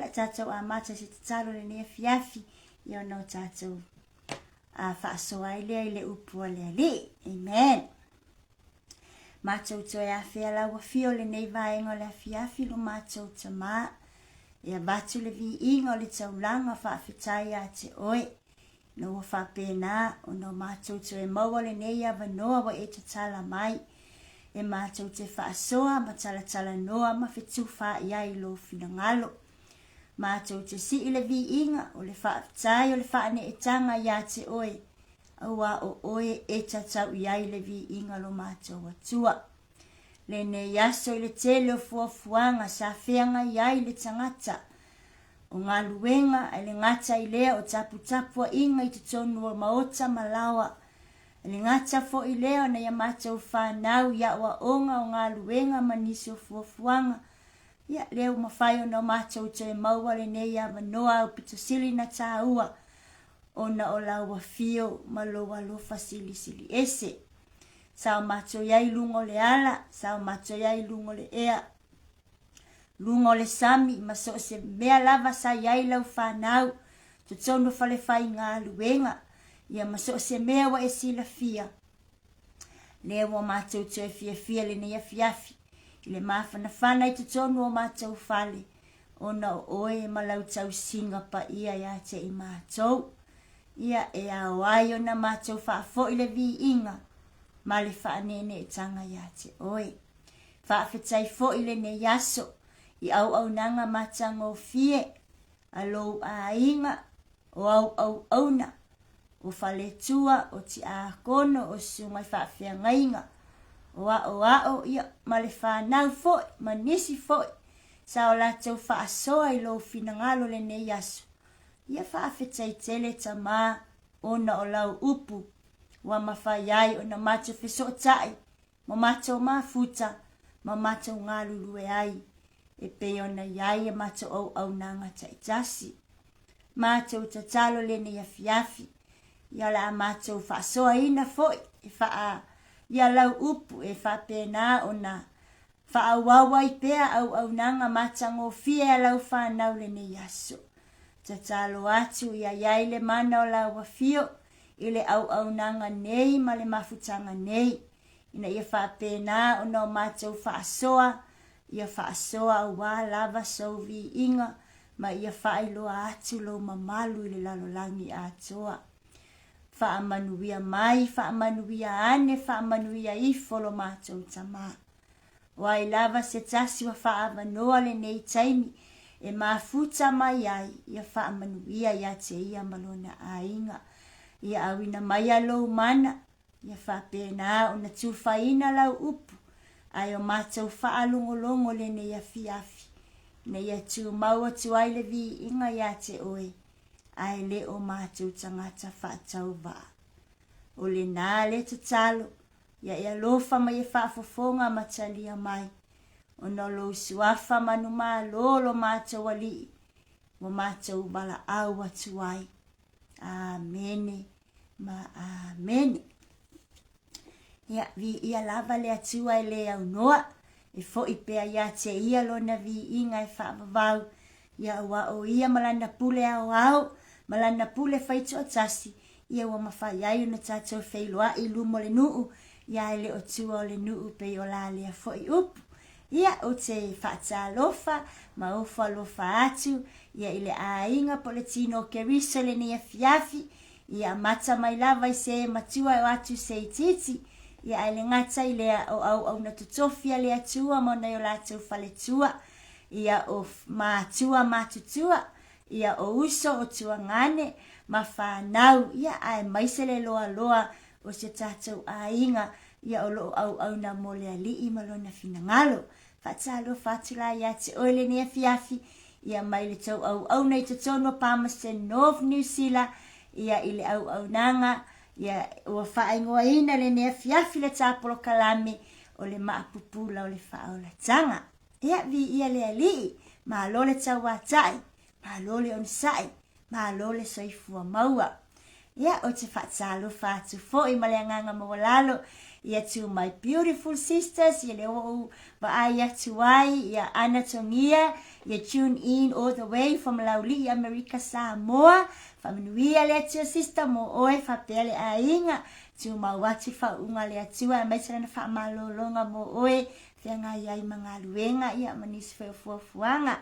la tātou a mata se tatalo le nea fiafi i o nau tātou a whaasoa i le upua le li. Amen. Mātou toi a whea laua fio le nei vaenga le fiafi lo mātou ta maa. Ia batu le vi inga le taulanga whaafetai a te oe. No wa whapena o no mātou toi maua le nei a vanoa wa e tatala mai. E mātou te whaasoa ma tala noa ma whetuwha ia i lo finangalo. Mātou te si i le vi inga o le whaafetai o le whaane e tanga ia te oe. Aua o oe e tatau iai le vi inga lo mātou atua. Le ne yaso i le tele o fuafuanga sa whianga iai le tangata. O ngā luenga e le ngata i lea o tapu inga i te tonu o maota malawa. E le ngata fo i lea o na ia mātou whanau ia wa onga o ngā luenga manisi o fuafuanga. Ia leo mawhai o na mātou te maua le ne ia manoa o pitosili na tāua. Ona o laua fio maloa lofa sili ese. Sao mato yai lungo le ala, sao mato yai lungo le ea. Lungo le sami, maso se mea lava sa yai lau whanau. Tutono fale fai ngā luenga. Ia maso se mea wa e sila fia. Lewa mato tue fia le nea fiafi. Le mawhana i tutono o mato fale. Ona o oe malau tau singa pa ia ya te i mato. Ia e awai o na mato whaafo i le vi inga. Ma le whaanene e tanga ia te oe. Whaafetai fo i le ne yaso. I au nanga matango fie. Alo a inga. O au na. O fale tua o ti a kono o sungai whaafea ngainga. O a ia ma le whanau fo. Ma nisi fo. Sa o la tau whaasoa i lo finangalo le ne yaso. Ia whaafetai tele ta maa. Ona o lau upu. Wa mawhaiai o na mato wheso tai. Ma mato mafuta. Ma mato ngā lulue ai. E pe ona iai e mato au nanga taitasi. Mato tatalo le ne yafiafi. Ia la mato whaasoa ina foi. E wha ia lau upu e wha pena o na whaawawa i pea au nanga matango fie lau whanau le ne yaso. Tatalo atu ia iai le mana o lau wafio. Ile au nanga nei ma le mafutanga nei. Ina ia whapena o no mātou whaasoa. Ia whaasoa wa lava sovi inga. Ma ia whaailoa atu lo mamalu ile lalolangi atoa. Whaamanuia mai, whaamanuia ane, whaamanuia ifo lo mātou tama. Wai lava se tasi wa whaavanoa le nei taimi. E mafuta mai ai. Ia whaamanuia ia te ia malona a inga. Ia awina mai alo mana. Ia whapena o na tuwhaina lau upu. Ai o mātou whaalongolongo le ne ia fiafi. Ne ia tu maua tu aile vi inga ia te oe. Ai le o mātou tangata whaatau wa. O le nā le tatalo. Ia lofa mai e whaafofonga matalia mai. O no lo suafa manu maa lolo mātou ali. O mātou bala au atu ai. Amene. Ma amene. Ia vi ia lava le atua e le au noa. E fo i pea ia te ia lo na vi inga e whaavavau. Ia ua o ia malana pule au. Malana pule whaitu o tasi. Ia ua mawhai ai una tātou whailoa i lumo le nuu. Ia e le o tua o le nuu pe o la lea fo i upu. Ia o te whaata lofa. Ma ofa lofa atu. Ia ile a inga po le tino kerisa le nia fiafi. Ia mata mai lava i se matua o atu se titi. Ia ele ngata i lea o au na tutofia lea tua mona i o lātou whale tua. Ia o mātua mātutua. Ia o uso o tua ngane. Ma whanau. Ia ai maisele loa o se tātou a inga. Ia o lo au na mole ali i malona finangalo. Whatalo whatula ia te oile nea fiafi. Ia mai le tau au na i te tono Palmerston North New Zealand. Ia ile au nanga. Ia ua whaingoa ina le nea fiafi le tāpolo kalame. O le Maapupula o le Faaolataga. Ia vi ia le ali. Ma lole tau watai. Ma lole onisai. Ma lole soifua maua. Ia o te whaatalo whaatu fo i maleanganga mawalalo. Ia to my beautiful sisters, ia le o vaai atu ai, ia Ana Tongia, ia tune in all the way from Lauli, America, Samoa. Whamanuia le atua sister mo oe whapea le ainga, tu mawati whaunga le atua, mai sarana whamalolonga mo oe, whianga iai mga luenga, ia manisi whaufuafuanga.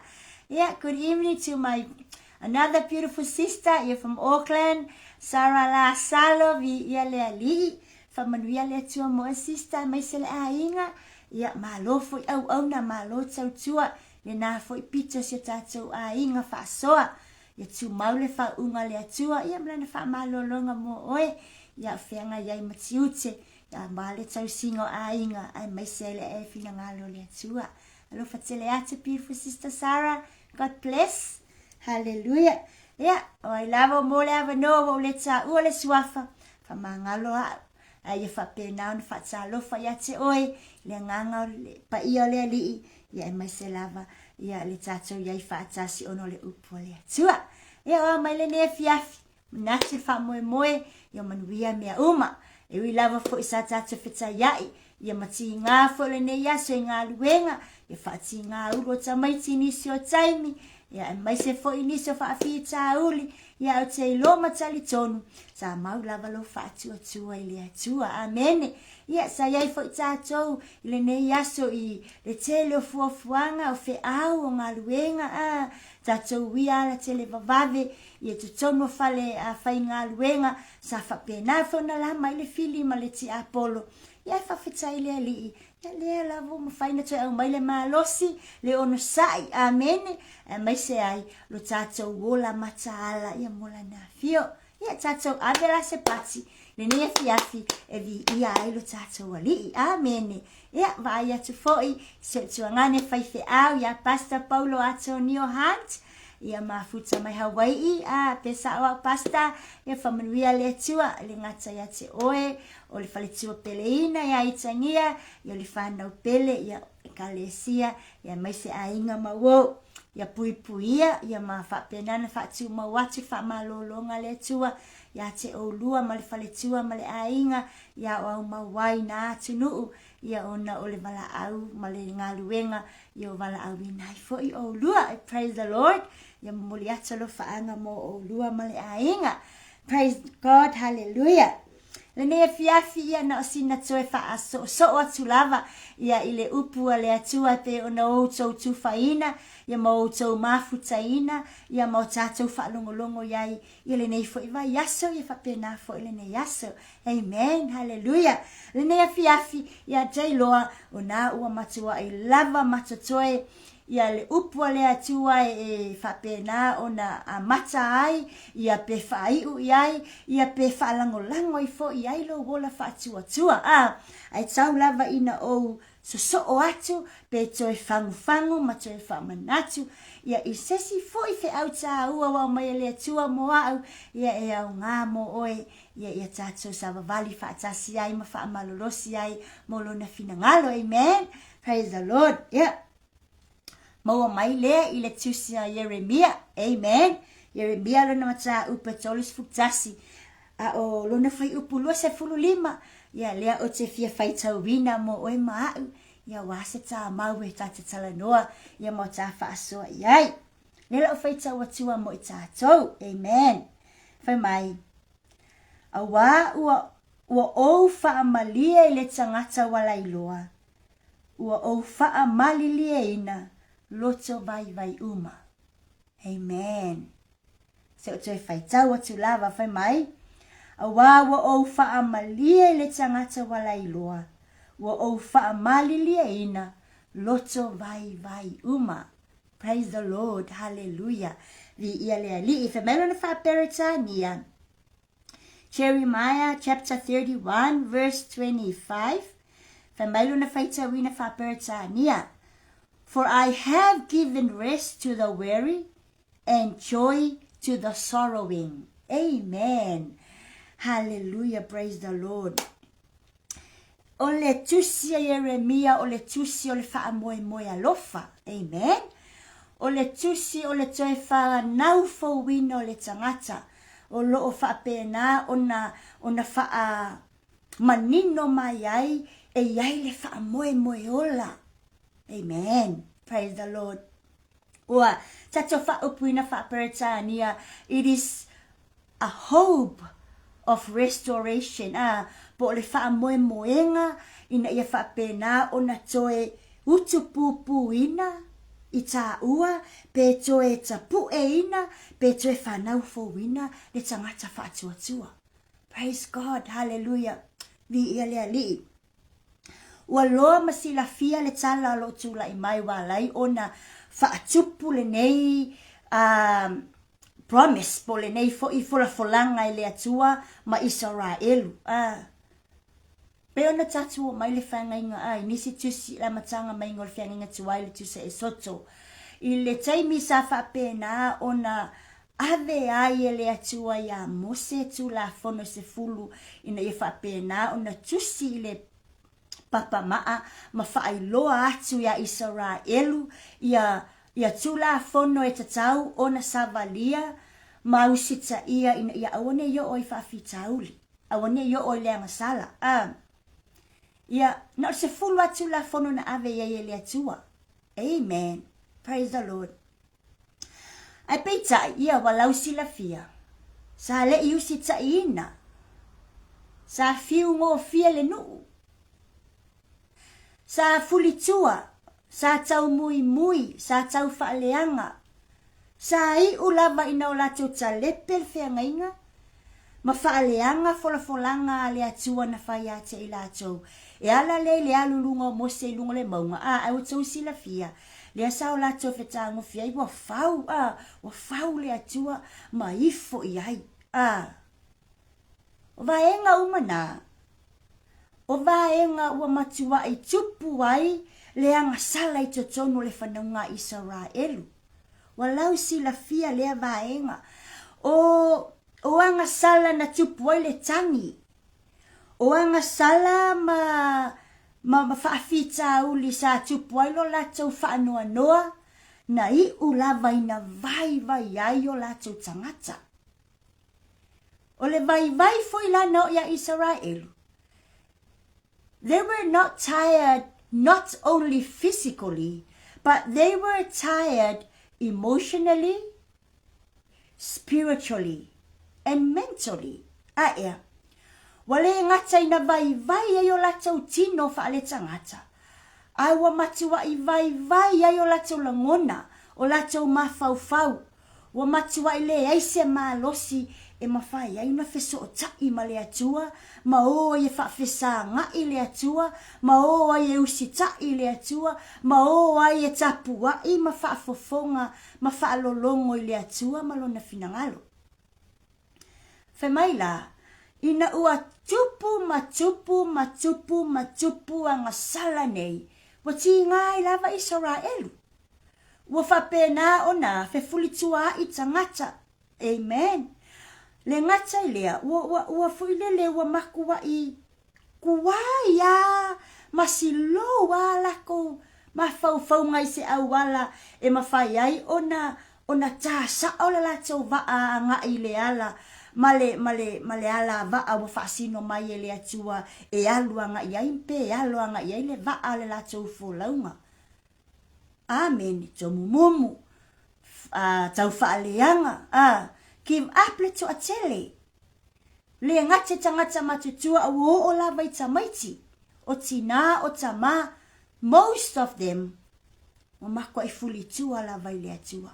Yeah, good evening to my another beautiful sister, ia from Auckland, Sarah La Salo, vi ia le ali, whamanuia le atua mo sister, mai se le ainga, ia malo foi au na malo tau tua, le na foi pita se tatou ainga whaasoa, ia tu maule whaunga le atua, ia mlana whaamalolonga mo oe, ia whianga iai matiute, ia male tau singo ainga, ai mai se le e fina ngalo le atua. Alo fatele ate beautiful sister Sarah, God bless, hallelujah. Yeah, I love mole ava no le ta ule suafa, whamangalo a, ia whapena on whatsalo whaiate oe, le nganga pa ia le alii, ia mai se lava, ia le tatou iai whaatasi ono le upo le atua. Ia o mai le ne fiafi, manati whamoe moe, ia manuia mea uma, e ui lava fo isa tatou whita iai, ia mati ngā fo le ne yaso e ngā luenga, ia whaati ngā uro ta maiti nisi o taimi, ia mai se fo inisi o whaafi ta uli, ia au te iloma tali tonu, sa mau lava lo whaatua tua i le atua, amene. Ia sa iai fo i tātou, i le nei aso i le tele o fuafuanga o fe au o ngā luenga, tātou wia la tele vavave, ia tu tono fale a whai ngā luenga, sa whapena whona lama i le fili ma le ti Apollo, ia whawhita i le alii, ia lea lavo ma whaina toi au mai le malosi, le ono sai, amene, mai se ai, lo tātou wola mataala, ia mola na fio, ia tātou avela se pati, le nea fiafi, e vi ia ai lo tātou alii, amene, ia vai atu foi, se tuangane whaife au, ia Pastor Paulo Antonio Hunt, ia mafuta mai Hawaii, pesa awa pasta, ia whamanuia le atua, le ngata ia te oe, o le whaletua peleina, ia itangia, ia le whanau pele, ia kalesia, ia maise ainga mawo, ia pui puia, ia ma whapenana whatu mawatu, whamalolonga le atua, ia te o lua ma le whaletua ma le ainga, ia o au mawai na atunuu, ia ona o le wala au, ma le ngā luenga, ia o wala au inai fo i o lua, praise the Lord, ia muli atalo whaanga mo o lua ma le ainga, praise God, hallelujah. Le nea fiafi ia na o sina toe wha aso, so o atu lava, ia i le upua le atua pe o na outou tuwhaina, ia ma outou mafutaina, ia ma o tātou whaalongolongo iai, ia le nei fo i vai yaso, ia whapena fo i le nei yaso. Amen, hallelujah. Le nea fiafi ia tei loa o nā ua matua i lava matatoe, ia le upua le atua e whapena o na mata ai, ia pe whaiu iai, ia pe whaalangolango i fo iai lo wola whaatua tua. Ai tau lava ina o so o atu, pe toe whangu ma toe whamanatu, ia i sesi fo i fe au tā ua wau mai le atua mo au, ia e au ngā mo oe, ia tātou sa wawali whaatasi ai, ma whaamalolosi ai, mo lo na fina ngalo, amen. Praise the Lord, yeah. Maua mai lea i le tusi a Yeremia, amen. Yeremia lona mata upa tolis fuktasi, a o lona fai upu lua se fulu lima, ia lea o te fia fai tauwina mo oe maau, ia wase tā mau e tāta talanoa, ia mo tā whaasoa iai. Nela o fai tau atua mo i tātou, amen. Fai mai, a wā ua ou wha amalia i le tangata walailoa, ua ou wha amalilia ina, loto vai uma. Amen. Se o toi whai tau atu lava whai mai. A wāwa o wha amalia le tangata walailoa. Wa o wha amalilia ina. Loto vai uma. Praise the Lord. Hallelujah. Vi ia lea li. If a melona wha peritania. Jeremiah chapter 31 verse 25. Fa melona whai tawina wha peritania. For I have given rest to the weary and joy to the sorrowing. Amen. Hallelujah. Praise the Lord. O le tusi a Yeremia, o le tusi o le wha moe moe alofa. Amen. O le tusi o le toe wha nau fo wino o le tangata. O lo o wha pēnā o na wha manino mai ai e iai le whaamoe ola. Amen. Praise the Lord. Ua, tato whaupuina whaaperetania, it is a hope of restoration. Po le whaamoemoenga ina ia whaapena o na toe utupupuina i tā ua, pe toe tapueina, pe toe whanau fōwina, le tangata whaatuatua. Praise God, hallelujah. Vi ia lea li. Ua loa masila fia le tala lo tula i mai walai o na whaatupu le nei promise po le nei fo i folanga i le atua ma Israelu. Pe ona tatu o mai le whangainga ai, nisi tusi la matanga mai ngol whangainga tuai le tusa e soto. I le taimi sa whapena ona ave ai e le atua ia mose tu la fono se fulu ina i whapena ona tusi i le papa maa ma whaailoa atu ia Israelu ia tula fono e tatau ona savalia ma usita ia ina ia awane yo oi whaafitauli. Awane yo oi lea masala. Ia, na se fulu atu la fono na ave ia le atua. Amen. Praise the Lord. Ai peita ia walau sila fia. Sa le usita ina. Sa fiu ngo fia le nuu. Sa fulitua. Sa tau mui, sa tau whaaleanga. Sa i ulava ina o lato ta lepel whengainga. Ma whaaleanga folanga le atua na whaiate i lato. E ala le alulunga o mose lunga le maunga. Au tau sila fia. Le asao lato whetango fia i wa whau le atua ma ifo i ai. O vaenga umana. O vaenga ua matua i tupu ai le anga sala i totono le whanaunga Israelu. Walau sila fia lea vaenga. O anga sala na tupu ai le tangi. O anga sala ma whaafita uli sa tupu ai lo lato whaanoa noa. Na i ulava ina vai ai o lato tangata. O le vai fo ilana o ia Israelu. They were not tired, not only physically, but they were tired emotionally, spiritually, and mentally. Aia. Wale ngata ina vai ayo latau tino whaale tangata. Awa matua i vai ayo latau langona, o latau mafau. Wa matua i le aise losi e mawhai ai na wheso o tai ma le atua, ma o e whawhesa nga i le atua, ma o ai e usi tai le atua, ma o ai e tapua i ma whaafofonga, ma whaalolongo i le atua, ma lona finangalo. Whemaila, ina ua tupu anga sala nei, wa ti ngai lava Israelu. Wa whapena ona, whewhulitua i tangata. Amen. Le ngata lea, ua fuilele ua makua i kuwaia masilo lako mafau ngai se awala e mawhai ai ona tasa o la lato vaa nga i le ala male ala vaa wa whaasino mai e le atua e alua nga iai mpe e alua nga iai le vaa le lato ufolaunga. Amen. Tomumu. Tau whaaleanga. Give up le to atele. Le ngate tangata matutua o lava i tamaiti. O tina, o tama, most of them, o mako i fulitua lava i le atua.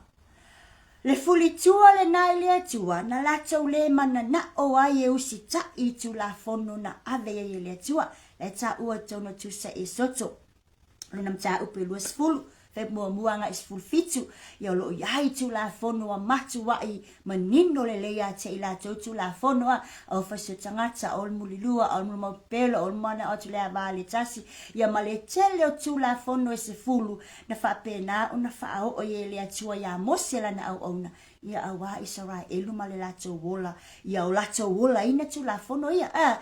Le fulitua le nai le atua, na latau le mana na o ai e usita i tu la fono na ave e le atua. Le ta ua tono tusa e soto. Le nam ta upe luas fulu. Fe muanga is fulfitu ya lo yai tu la fono a matu wai manino le leia te ila tu la fono a fa se tangata ol mulilua ol mopelo ol mana o tu le vale tasi ya maletele o tu la fono e se fulu na fa pena una fa o ye le atua ya mosela na au ona ya awa Israelu male la tu wola ya o la tu wola ina tu la fono ya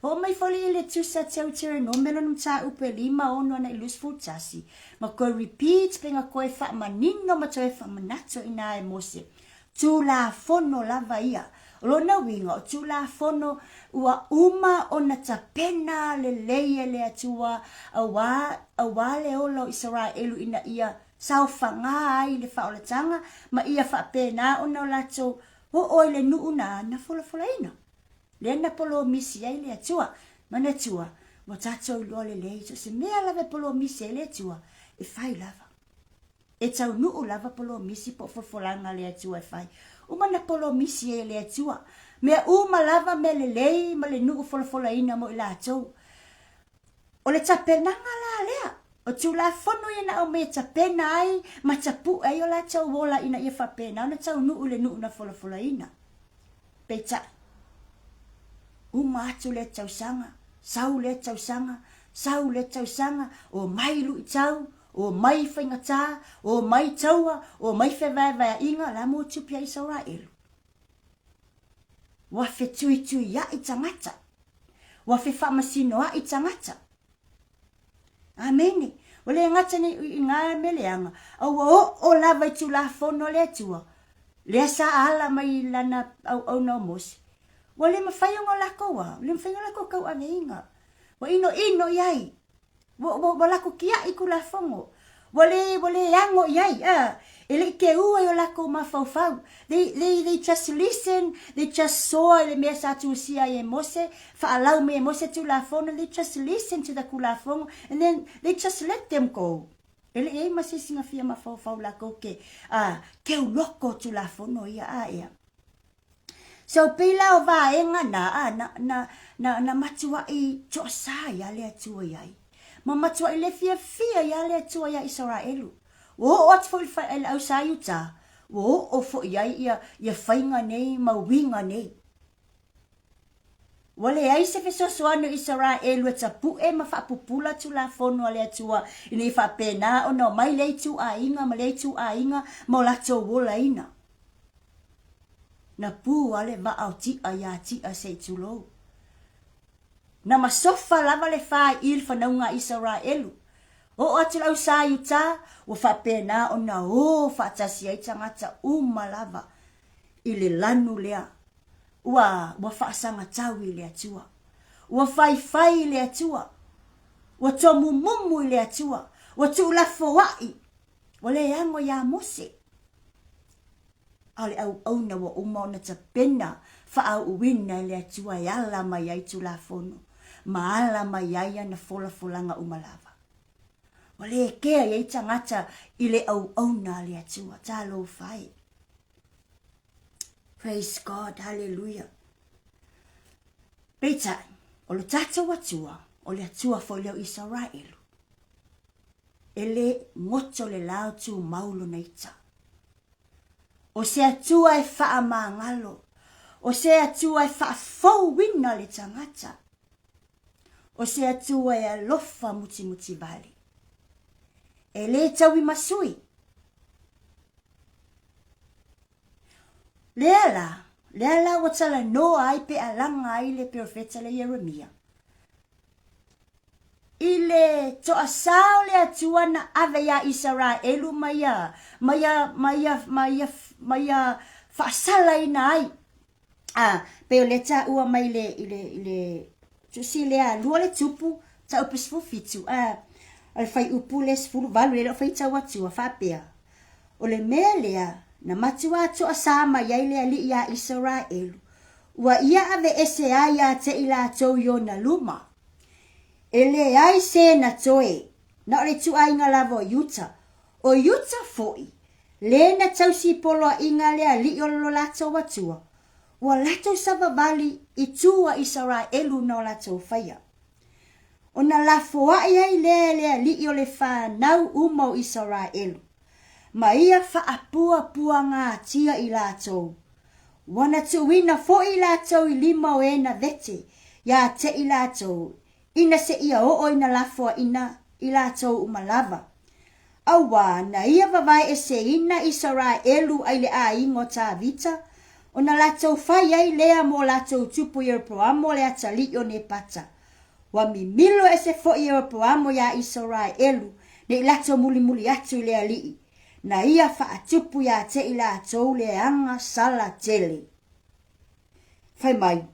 o mai foli le tusa tau tere no melon ta upe lima ono na ilus futasi. Ma ko repeat penga koe wha manino ma toe wha manato ina e mose. Tu la fono lava ia. Lona winga o tula fono ua uma o na tapena le leia le atua awa le olo Israelu ina ia saufanga ai le faaolataga ma ia faapena ona o latou o le nuuna na folafolaina le na polo misi ai le atua mana tua mo tatou iloa lelei so se mea lava polo misi ai le atua e fai lava e tau nuu lava polo misi po folafolaga le atua e fai uma na polo misi ai le atua mea uma lava me lelei ma le nuu folafolaina mo i latou o le tapenaga la lea o tula fono ina o me tapena ai ma tapu ai o latou wola ina ia faapena ona tau nuu le nuu na folafolaina peita uma atu le tausaga sau le tausaga o mai lu tau o mai faingata o mai taua o mai fevaevaeaʻiga la mo tupi a Israelu ua fe tuitui aʻi tagata ua fe faamasino aʻi tagata amene o le agata nei igā me leaga aua oo lava i tulafono le atua lea sa ala mai lana auauna o mose ua le mafaiaga o lakou a le mafaiaga o lakou kauaveiga ua inoino iai ua lako kiaʻi kulafogo ua le ago iai e leʻi ke ua i o lakou mafaufau they just listen they just saw le mea sa tusia i e mose faalau me e mose tulafono they just listen to the kulafogo and then they just let them go e leʻi ai masesingafia mafaufau lakou ke uloko tulafono ia ea so pila o vaenga na matuai toasa ia le atua iai ma matuai le fia ia le atua ia Israelu o atu foi fa el au sayuta o fo iai ia fainga nei mawinga nei wale ai se fesosoano Israelu tapu e Maapupula tulafono le atua ina faapena ona mai le tu ainga ma le tu ainga mo latou wolaina na pu ale va auti ayati ase tulo na masofa lava le fa il fa naunga Israelu o atu lau sayuta o faapena ona o faatasi ai tagata uma lava i le lanu lea ua faasanga tau i le atua ua faifai i le atua ua tomumumu i le atua ua tuulafoaʻi o le ago iā mose ale au na wa uma ona tapena faauuina i le atua e ala mai ai tulafono ma ala mai ai ana folafolaga uma lava o le kea iai tagata i le auauna le atua talo fai praise God hallelujah peita o le tatou atua o le atua foi leo Israelu ele moto le lao tu maulo neita o se atua e faamagalo o se atua e faafouina le tagata o se atua e alofa mutimuti vale e lē taui masui lea la ua talanoa ai pe alaga ai le profeta le Ieremia i le toʻasao le atua na ave iā Israelu maia faasalaina ai pe o le taʻua mai le tusi lea lua le tupu taupe sefufitu o le fai upu le sefuluvalu le loo faitau atua faapea o le mea lea na matua toʻasā mai ai le alii iā Israelu ua ia ave ese ai iā teʻi latou i ona luma e le ai se na toe na o le tuaiga lava o Yuta foʻi lē na tausipoloaʻiga le alii o lolo latou atua ua latou savavali i tua Israelu na o latou faia ona lafoaʻi ai lea le alii o le fanau uma o Israelu ma ia faapuapuaga atia i latou ua na tuuina foʻi i latou i 5 o ena vete iā teʻi latou ina se ia oo ina lafoaʻina i latou uma lava auā na ia vavae eseina Israelu ai le aiga o tavita ona latou fai ai lea mo latou tupu Ieropoamo le atalii o Nepata ua mimilo ese foʻi Ieropoamo iā Israelu nei latou mulimuli atu i le alii na ia faatupu iā teʻi latou le aga sala tele Fai mai.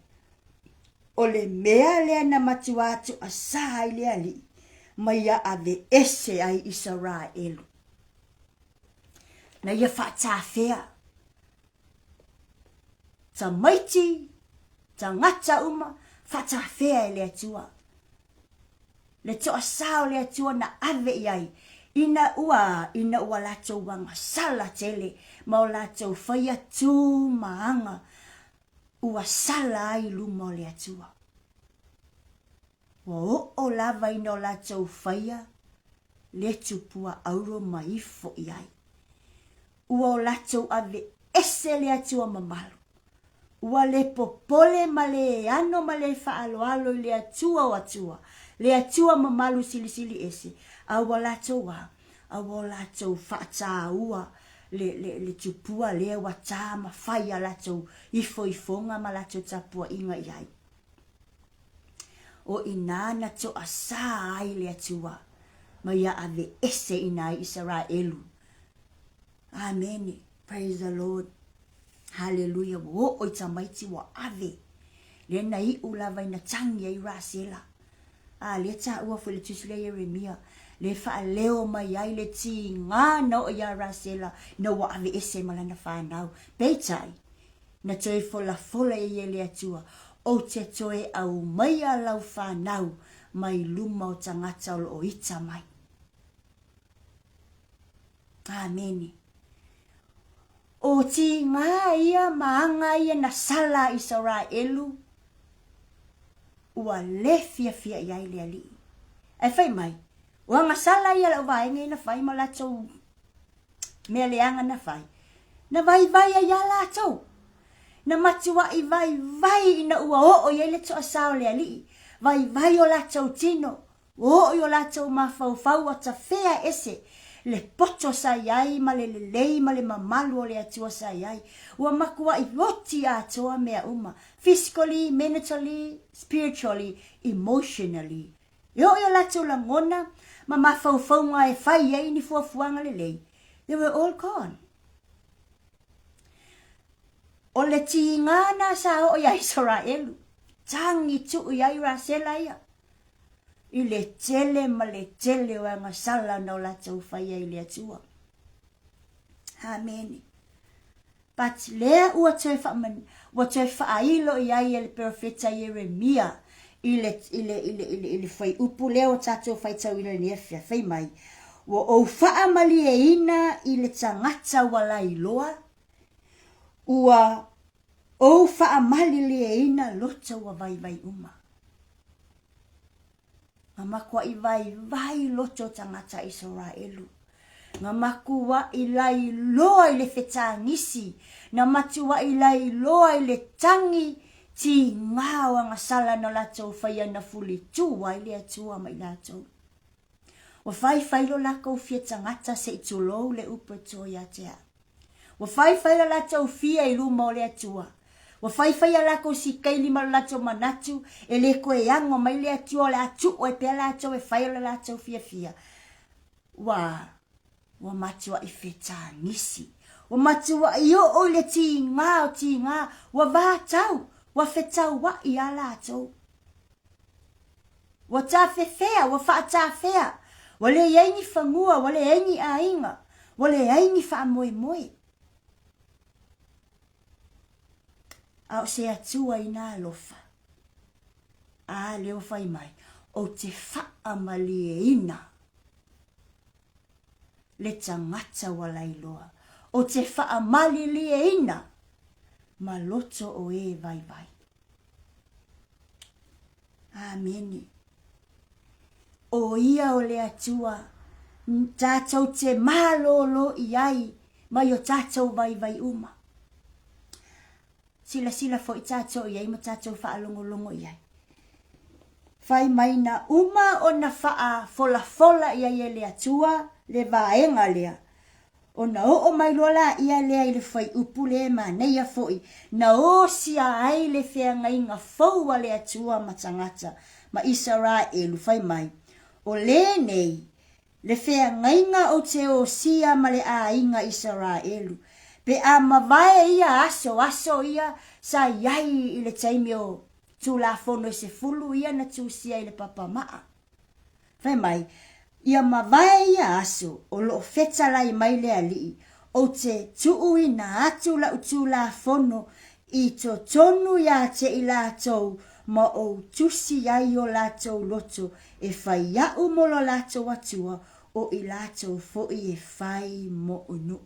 O le mea lea na matu atu a sa ile ali. Mai a ave ese ai Israelu. Na ia whaatawhea. Ta maiti, ta ngata uma, whaatawhea e lea tua. Le toa sao lea tua na ave iai. Ina ua lato wanga sala tele. Mau lato whaia tū maanga. Ua sala ai luma o lea tua. Wa o lava ina o lato whaia. Le tupua auro maifo iai. Ua o lato ave ese lea tua mamalu. Ua le popole ma le ano ma le whaaloalo lea tua o atua. Lea tua mamalu sili sili ese. Awa lato wa. Awa lato whaata ua. Le tupua lea wata ma whaia lato. Ifo ifonga ma lato tapua inga iai. O inana to asa ai lea tua. Ma ia ave ese ina Israelu. Amen. Praise the Lord. Hallelujah. Wo o tamaiti wa ave. Lena I ulava ina tangi ai rasela. Le ta ua fo le tusule Yeremia. Le fa leo mai ai le ti nga no ya rasela. No wa ave ese malana whanau. Peitai. Na toi fo la fola e le atua. O te toe au mai a lau whanau. Mai luma o tangata o ita mai. Amen. O ti ngā ia maanga ia na sala Israelu. Ua le fia iai le ali. E whai mai. Ua ngā sala ia lau vaenga ina whai ma lato. Mea leanga na whai. Na vai a ia lato. Na matua I vai ina ua o ia le toa sao le ali. Vai o lato tino. O lato mawhau a ta whea ese. Le poto sa iai, ma le lei, ma le mamalu o le atua sa iai. Ua makua I roti a atoa mea uma. Physically, mentally, spiritually, emotionally. Yo lato la ngona, ma mawhau nga e whai iai ni fuafuanga le lei. They were all gone. O le ti ngana sa o iai Israelu. Tangi tu iai rasela ia. I le tele ma le tele o anga sala na o lato whaia I le atua. Amen. But lea ua toi whailo I ai le profeta Yeremia. I le whai upu leo tato whai tau ila ni efia. Whai mai. Wa o wha mali e ina I le tangata wala I loa. Ua o wha mali le e ina lota wa vai uma. Nga makua I vai loto tangata Israelu. Nga makua I lai loa I le whetangisi. Nga matua I lai loa I le tangi ti ngāwa nga sala na lato whaia na fuli tua I le atua mai lato. Wa whai lo lako fia tangata se itulou le upa toia tea. Wa whai lo lato fia I luma o le atua. Wa whai alako si kaili malato manatu e le koe yango mai le atua le atu o e pia lato e whai la lato fia. Wa matua I wheta nisi. Wa matua I o le ti ngā. Wa vātau. Wa whetau wa I a lato. Wa ta whewhea. Wa whaata whea. Wa le yaini whangua. Wa le yaini ainga. Wa le yaini wha moe. Au se atua I nā lofa. Leo whai mai. O te wha mali e ina. Le tangata wala iloa. O te wha mali li e ina. Ma loto o e vai. Amen. O ia o le atua. Tātou te mālolo I ai. Mai o tātou vai uma. Sila fo I tātou iai ma tātou wha longo iai. Whai mai na uma o na wha fola iai e le atua le vaenga lea. O na o mai lola ia lea I le whai upu le ma neia foi. Na o sia ai le whea inga faua le atua ma tangata ma Israelu whai mai. O le nei le whea inga o te o sia ma le a inga Israelu. Pe a mawai ia aso ia sa iai i le taimi o tula fono se fulu ia na tusia i le papa maa. Fai mai, ia mawai ia aso o lo feta lai mai le ali o te tuu i na atu la utula fono i to tonu ia te i la tau ma o tusi ai o la tau loto e fai ia umolo la tau atua o i la tau fo i e fai mo unu.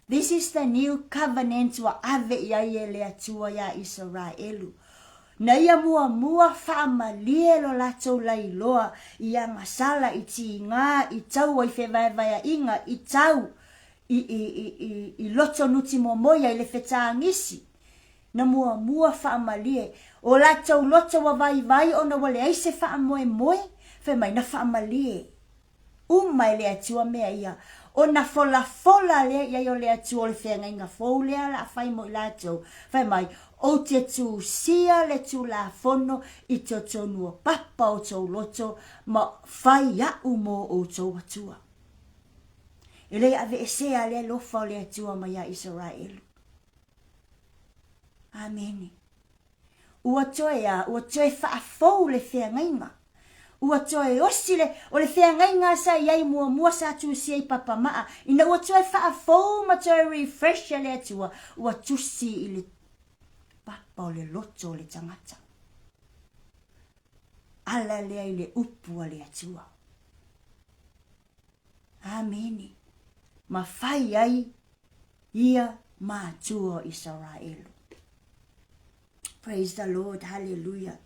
This is the new covenant wa ave ia i le atua ia Israelu. Na ia mua whaamalie lo latou lai loa ia ngasala i ti ngā i tau ai whewaiwaya inga i tau i loto nuti momoia i le whetangisi. Na mua whaamalie o latou loto wa vai o na wale aise whaamoe whe mai na whaamalie. Umai le atua mea ia o na fola le ia o le atua o le whenga inga fau lea la whai mo i latou. Whai mai o te tu sia le tu la fono i te tonua papa o tau loto ma whai au mo o tau atua. E le ave e sea le lofa o le atua ma ia Israelu. Amen. Ua toe whaafou le whenga inga. Ua toe osile o le whenga inga sa iai mua sa tu sia i papa maa. Ina ua toe whaafou ma toe refresh le atua. Ua tusi i le papa o le loto o le tangata. Ala lea i le upu o le atua. Ameni. Ma fai ai ia ma atua Israelu. Praise the Lord. Hallelujah.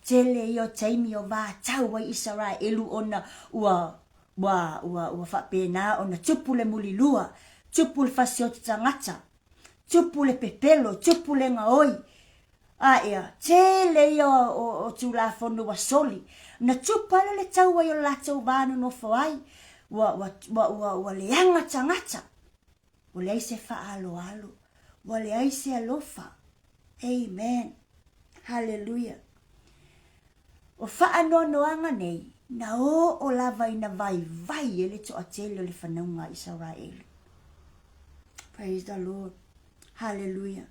Tele i o taimi o wā tau ai Israelu ona ua whapena ona tupu le mulilua. Tupu le fasio te tangata. Tupu le pepelo, tupu le ngaoi. Ea, tele ia o tula fono wa soli. Na tupu ala le tau ai o latou vānu no whawai. Wa leanga tangata. Wa le aise whaalo. Wa le aise alofa. Amen. Hallelujah. O whaanoanoanga nei, na o lava ina vai ele to atele o le whanaunga Israelu. Praise the Lord. Hallelujah.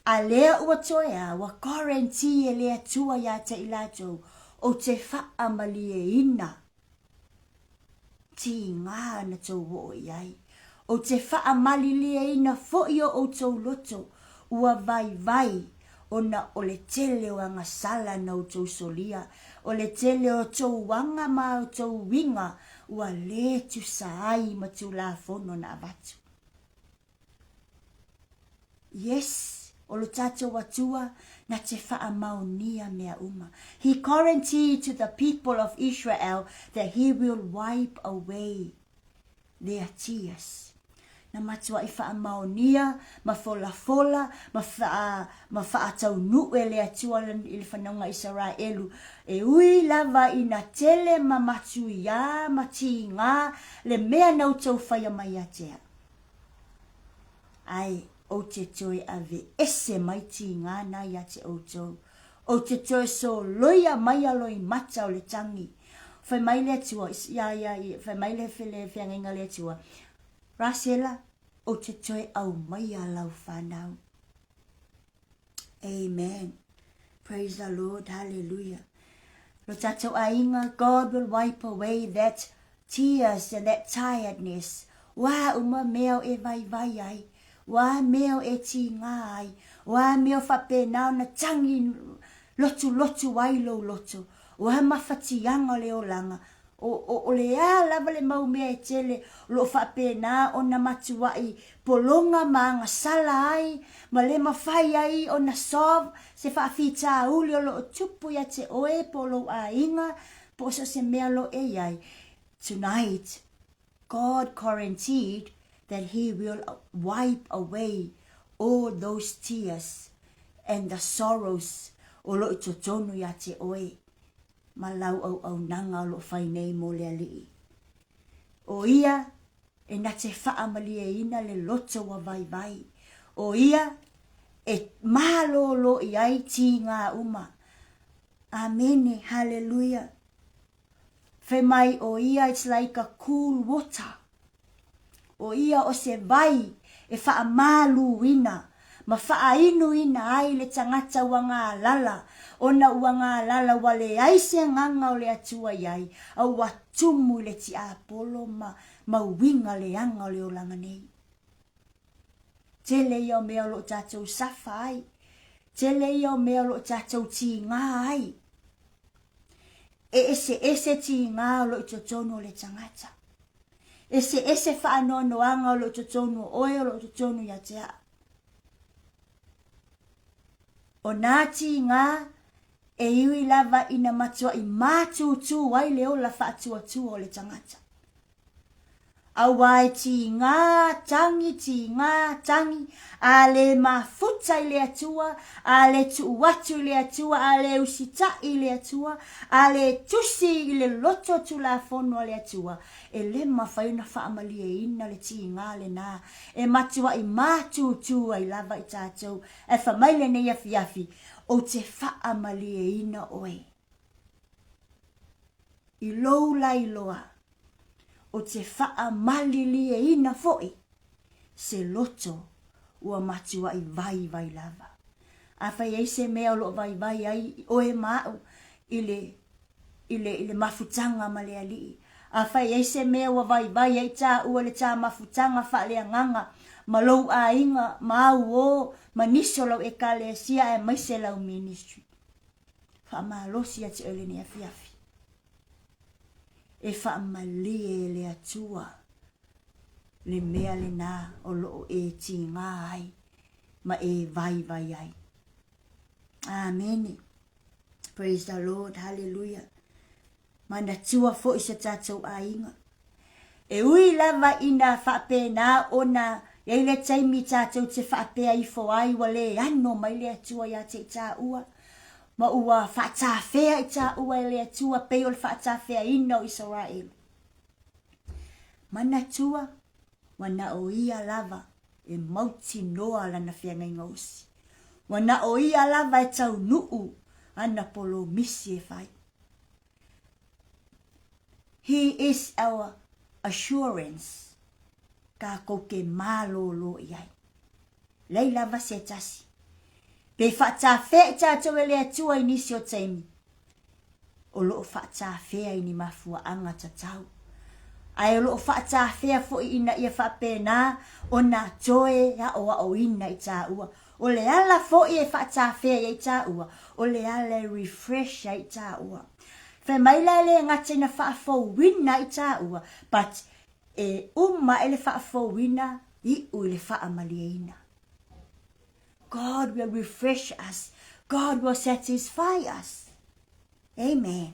A lea ua toea, wa quarantine e lea tua ia te ilato, o te whaamalie ina. Ti ngā na tau wo iai. O te whaamalilie ina fo i o tau loto, ua vai, ona o le tele o anga sala na o tau solia, o le tele o tau wanga ma o tau winga, ua le tu saai ma tu la fono na avatu. Yes, o lo tato watua na te whaamaunia mea uma. He guaranteed to the people of Israel that he will wipe away their tears. Na matua I whaamaunia, ma fola, ma whaatau nue le atua I le whanonga Israelu. E ui lava ina tele ma matu ia, ma ti ngā, le mea nau tau whaia mai atea. Ai, o te toi ave ese mai ti ngā na ia te o tau. O te toi so loia mai aloi mata o le tangi. Whai mai le atua, whai mai le whianginga le atua. Rasela, o te toi au mai a lau whanau. Amen. Praise the Lord. Hallelujah. Lo tatou ainga, God will wipe away that tears and that tiredness. Wa uma meo e vai ai. Wa meo e ti ngā ai. Wa meo whapenao na tangi lotu wailo loto. Wa mawhatianga leo langa. O le a lava le mau mea e tele lo whapena o na matuai polonga ma sala ai ma le mawhai ai o na sov se whaafita uli o lo tupu ya te oe polo a inga po so se mea lo e ai. Tonight, God guaranteed that he will wipe away all those tears and the sorrows o lo totonu ya te oe. Malau au nanga lo whai nei mo le alii. O ia, e na te whaamalie ina le loto wa vai. O ia, e malo lo I ai ti ngā uma. Amen, Whe mai o ia, it's like a cool water. o ia o se vai e whaamalu ina. Ma whaainu ina ai le tangata wanga lala. Ona wanga lala wale aise nganga o le atua iai. Au watumu le ti apolo ma winga le anga o le olanga nei. Tele ia o mea lo tātou safa ai. Tele ia o mea lo tātou ti ngā ai. Ese ti ngā lo i totono le tangata. Ese whaanono anga o lo i totono oe o lo i totono ia te a. O nā ti ngā e iwi lava ina matua i mātūtū wai leo la whaatua o le tangata. Awai ti ngā tangi, a le mafuta i le atua, a le tuwatu i le atua, a le usita i le atua, a le tusi i le loto tu la fono le atua. E le mawhaina whaamali e ina le ti ngā le nā. E matua i mātūtū ai lava i tātou. E whamaile nei afi o te whaamali e ina oe. I lou lai loa. O te wha malili e ina foi, se loto ua matua i vai lava. A whai ei se mea lo vai ai oe mau i le mafutanga ma le ali. A whai ei se mea ua vai ai tā ua le tā mafutanga wha le anganga, ma lou a inga, ma au o, ma niso lau e ka le sia e maise lau ministry. Wha maa losi ati ele ni afi. E whaamalie le atua, le mea le nā o loo e ti ngā ai, ma e vai ai. Amen. Praise the Lord, hallelujah. Mana tua fo isa tātou a inga. E ui lava ina whapena ona, e le taimi tātou te whapea i fo ai, wale ano mai le atua ia te tā ua. Ma ua whaatawhea i tā ua e lea tua peo le whaatawhea ina o Israel. Mana tua, wana o ia lava e mauti noa lana whianga inga usi. Wana o ia lava e tau nuu ana polo misi e whai. He is our assurance. Ka koke mālolo iai. Lei lava se tasi. Pe whaatawhea tātou e lea tua i nisi o taimi. O loo whaatawhea i ni mafua anga tatau. Ai o loo whaatawhea fo i ina ia whapena o nā toe ya o ina i tā ua. O le ala fo i e whaatawhea i tā ua. O le ala refresh i tā ua. Whai maila le ngata ina whaafo wina i tā ua. But e uma ele whaafo wina i u le whaamali ina. God will refresh us. God will satisfy us. Amen.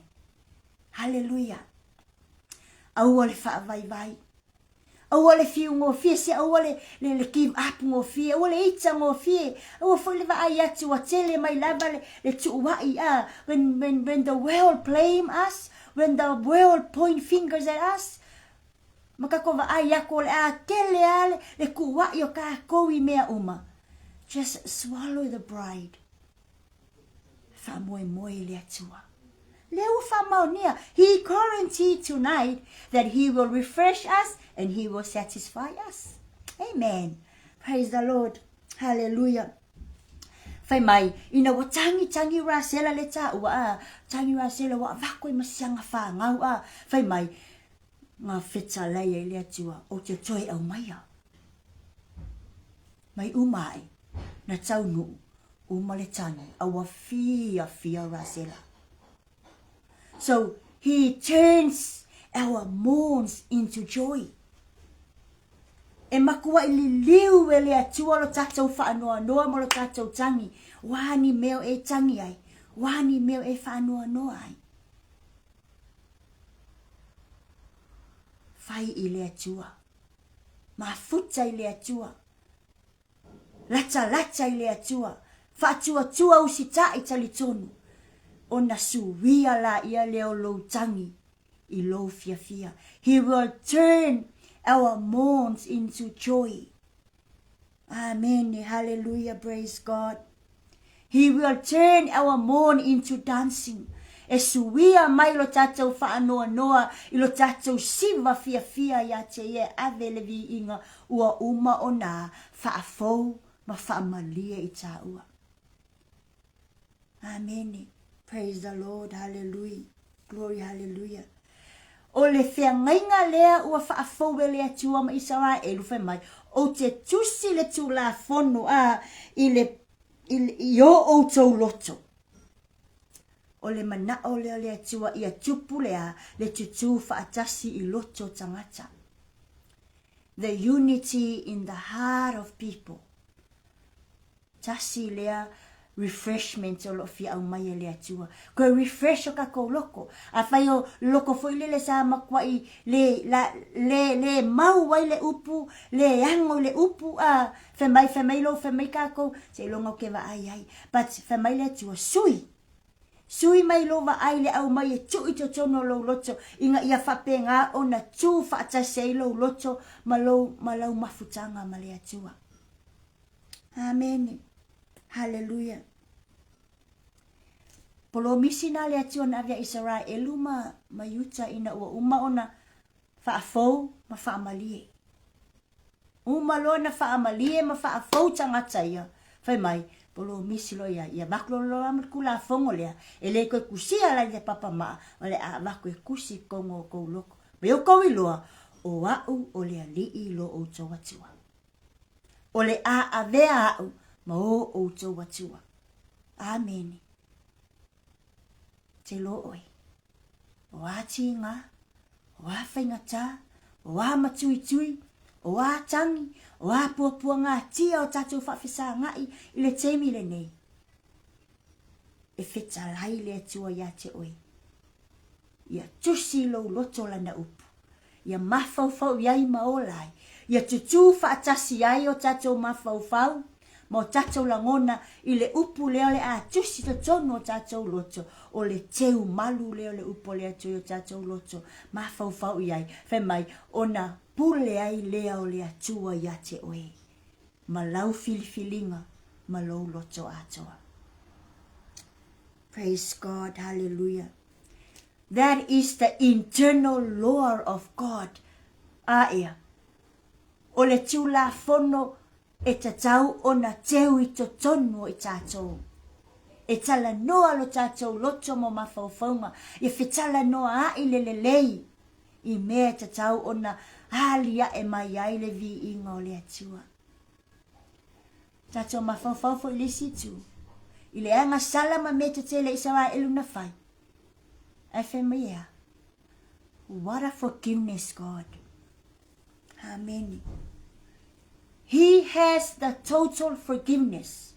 Hallelujah. Aua le whaavai. Aua le fiu ngō fie se aua le give up ngō fie. Aua le ita ngō fie. Aua fo le vai atu a tele mai lava le tuwai a. When the world blame us, when the world point fingers at us, makako vai ako le a tele ale le kuwai o ka koui mea uma. Just swallow the bride. Whamoe le atua. Leo whamaunia. He guaranteed tonight that he will refresh us and he will satisfy us. Amen. Praise the Lord. Hallelujah. Whai mai, ina wa tangi rasela le tā ua a. Tangi rasela wa wako i masianga whangau a. Whai mai, ngā whita leia le atua o te toi au maia. Mai umai. Na taunu umaletani awa fia rasela. So he turns our mourns into joy. E makua ili liu e le atua lo tātou whaanoa noa mo lo tātou tangi. Wani meo e tangi ai. Wani meo e whaanoa noa ai. Whai i le atua. Mafuta i le atua. Lata i le atua. Whaatua usita i tali tonu. O na suwia la ia leo lo tangi. I lo fia. He will turn our mourns into joy. Amen. Hallelujah. Praise God. He will turn our mourn into dancing. e suia mai lo tātou whaanoa noa i lo tātou siva fia fia ia te e ave le vi inga ua uma o nā whaafou ma whaamalia i tā ua. Amen. Praise the Lord. Hallelujah. Glory, hallelujah. O le whea ngainga lea ua whaafou e lea tua ma Israelu whai mai. O te tusi le tu la fono i o outou loto. O le mana o lea tua ia tupu lea le tutu whaatasi i loto tangata. The unity in the heart of people. Tasi lea refreshment o lo fia au mai lea tua. Ko refresh o kako loko. A whai o loko foi le sa makwa i le mau wai le upu, le ango le upu a whemai lo whemai kako, se longa ke wa ai. But whemai lea tua sui. Sui mai lo wa ai le au mai e tu i to tono lo loto. Inga ia whape ngā o na tu whaatase lo loto malau mafutanga ma lea tua. Amen. Hallelujah. Polo misi na lea tua na avia Israelu ma yuta ina ua uma ona whaafou ma whaamalie. Uma lo na whaamalie ma whaafou tangata ia. Whai mai, polo misi lo ia maklo lo amat kula fongo lea. E le koe kusia la le papa maa, o le a wako e kusi kongo kou loko. Beo kou iloa, o au o lea lii lo o toa tua. O le a avea au, ma o toa tua. Amen. Te lo oi. O a tinga, o a whaingata, o a matui, o a tangi, o a puapua ngā tia o tatou whawhisa ngai i le teimi le nei. E wheta lai le tua ia te oi. Ia tusi lo loto lana upu. Ia mawhauwhau iai maolai. Ia tutu whaatasi ai o tatou mawhauwhau. Mo tatou langona i le upu leo le a tusi to tono o tatou loto. O le teu malu leo le upu lea tui o tatou loto. Mawhauwhau iai. Whemai, ona pule ai lea o lea tua ia te oe. Ma lau filifilinga, ma lau loto atoa. Praise God, hallelujah. That is the internal law of God. Aia. O le tiu la fono e tatau o na teu i to tonu i tātou. E tala noa lo tātou loto mo mawhauwhaunga. E whetala noa a i lelei. I mea tatau o na halia e mai ai le vi inga o le atua. Tātou mawhauwhau i lisi tu. I le anga salama me te tele Israelu na whai. E whemea. What a forgiveness, God. Amen. He has the total forgiveness.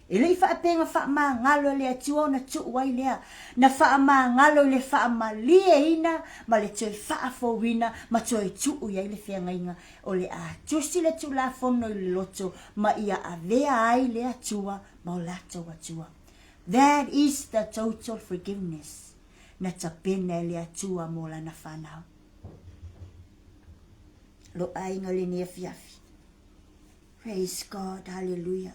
E lei whaapenga whaama ngalo le atua na tu wai lea. Na whaama ngalo le whaama lie ina, ma le toi whaafowina, ma toi tuu iai le whiangainga. O le a tusi le tu la fono i le loto, ma ia avea ai le atua, ma o lato atua. That is the total forgiveness. Na tapena le atua mo la na whanau. Lo ainga le nia fiafi. Praise God, hallelujah.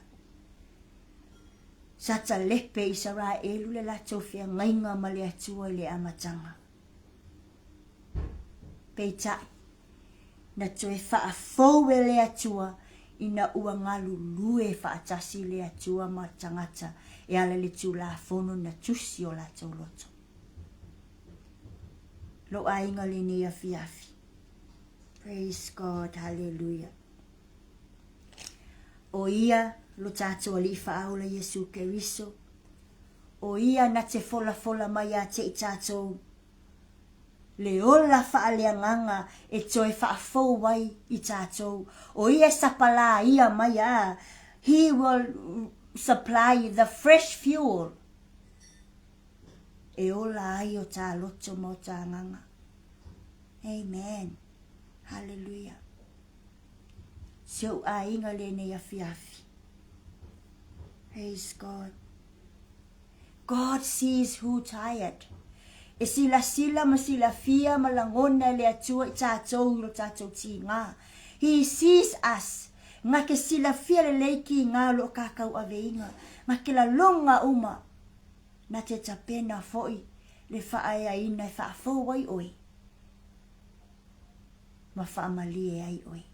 Sata lepe Israelu le lato fia ngainga ma le atua le amatanga. Peitai, na toe whaafou e le atua ina ua ngalu lue whaatasi le atua ma tangata e ala le tu la fono na tusi o lato loto. Lo ainga le nia fiafi. Praise God, hallelujah. O ia lo tātou ali whaau la Yesu Keriso. O ia na te fola mai a te i tātou. Le ola whaaleanganga e toi whaafou wai i tātou. O ia sapala ia mai a. He will supply the fresh fuel. E ola ai o tā loto mo tā nganga. Amen. Hallelujah. So ainga le ne afi. Praise God. God sees who tired. E sila ma sila fia ma langona le atua i tātou lo tātou ti ngā. He sees us. Ngā ke sila fia le leiki ngā lo kakau aveinga. Ngā ke la longa uma. Na te tapena foi. le whaai ai ina whaafo ai oi. Ma whaamalie ai oi.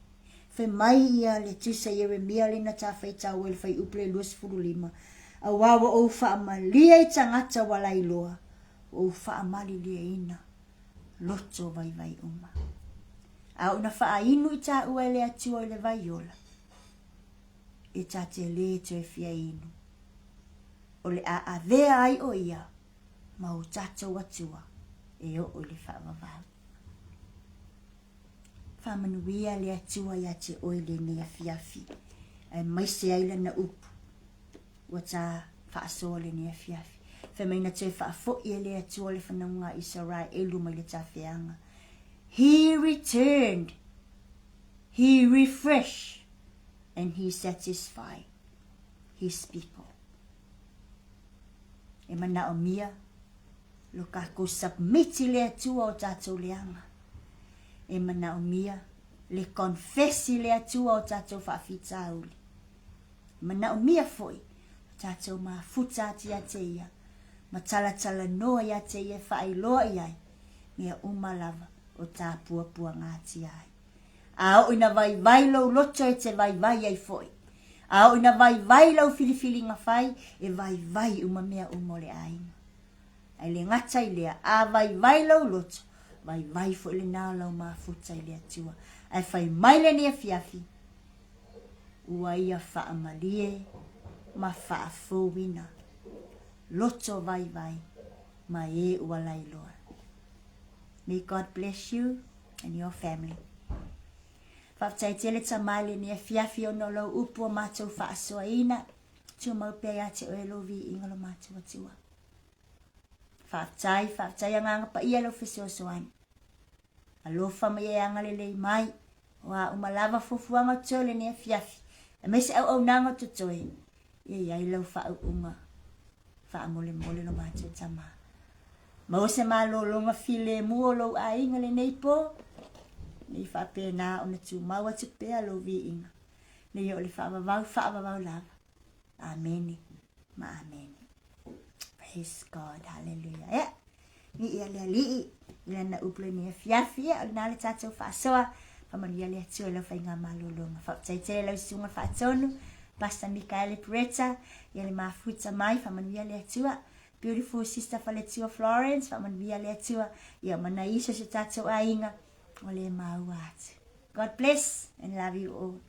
Whai mai ia le tisa Yeremia le na tawhai tau ele whai uple luas furulima. A wawa o whaamalie i tangata walai loa. O whaamali lia ina. Loto vai uma. A una whaainu i ta ua le atua i le vai ola. E ta te le to e fia inu. O le a vea ai o ia. Ma o tato atua. E o le whaamavau. Whamanuia le atua ia te oile ni a fiafi. Ai maise aila na upu. Wa ta whaasoa le ni a fiafi. Whamaina te whaafo ia le atua le whanunga i sarai elu mai le tawhianga. He returned. He refreshed. And he satisfied his people. E mana o mia. Lo kako submiti le atua o tato leanga. E mana o mia, le confessi le atua o tatou whaafitauli. Mana o mia foi, tatou ma futa ati ate ia, ma tala noa ia te ia whaailoa iai, mea umalava o tā pua ngāti ai. Ao ina vai lau loto e te vai ai foi. Ao ina vai lau filifili ngā whai, e vai umamea umole ainga. Ai le ngata i lea, a vai lau loto, vai fo le nao lau mafuta i le atua. Ai whai mai le ni a fiafi. Ua ia whaamalie, ma whaafowina. Loto vai, ma e ua lailoa. May God bless you and your family. Whaftai tele ta mai le ni a fiafi o no lau upu o mātou whaasoa ina. Tua mau pia te o elovi ingalo mātou atua. Whaftai anga pa ia lo fisio soan. Alofa mai e anga le mai. Wa umalava fufuanga tole ni a fiafi. E mese au nanga tutoe. Ia lau wha unga. Wha mole no mātou tama. Mause ma longa file mua lo a inga le neipo. Nei wha pēnā o na tū maua tu pēa lo vi inga. Nei o le wha avavau lava. Amen. Ma amen. Praise God. Hallelujah. Yeah. Ni ia lea lii. Ila na uple ni a fiafi. O na le tātou whaasoa. Pamaria lea tua lau whai ngā malolonga. Whaptaitere lau sunga whaatonu. Pastor Mikaele Pureta. Ia le mafuta mai. Pamaria lea tua. Beautiful sister Faletua Florence. Pamaria lea tua. Ia mana isa se tātou ainga. Ole mau atu. God bless and love you all.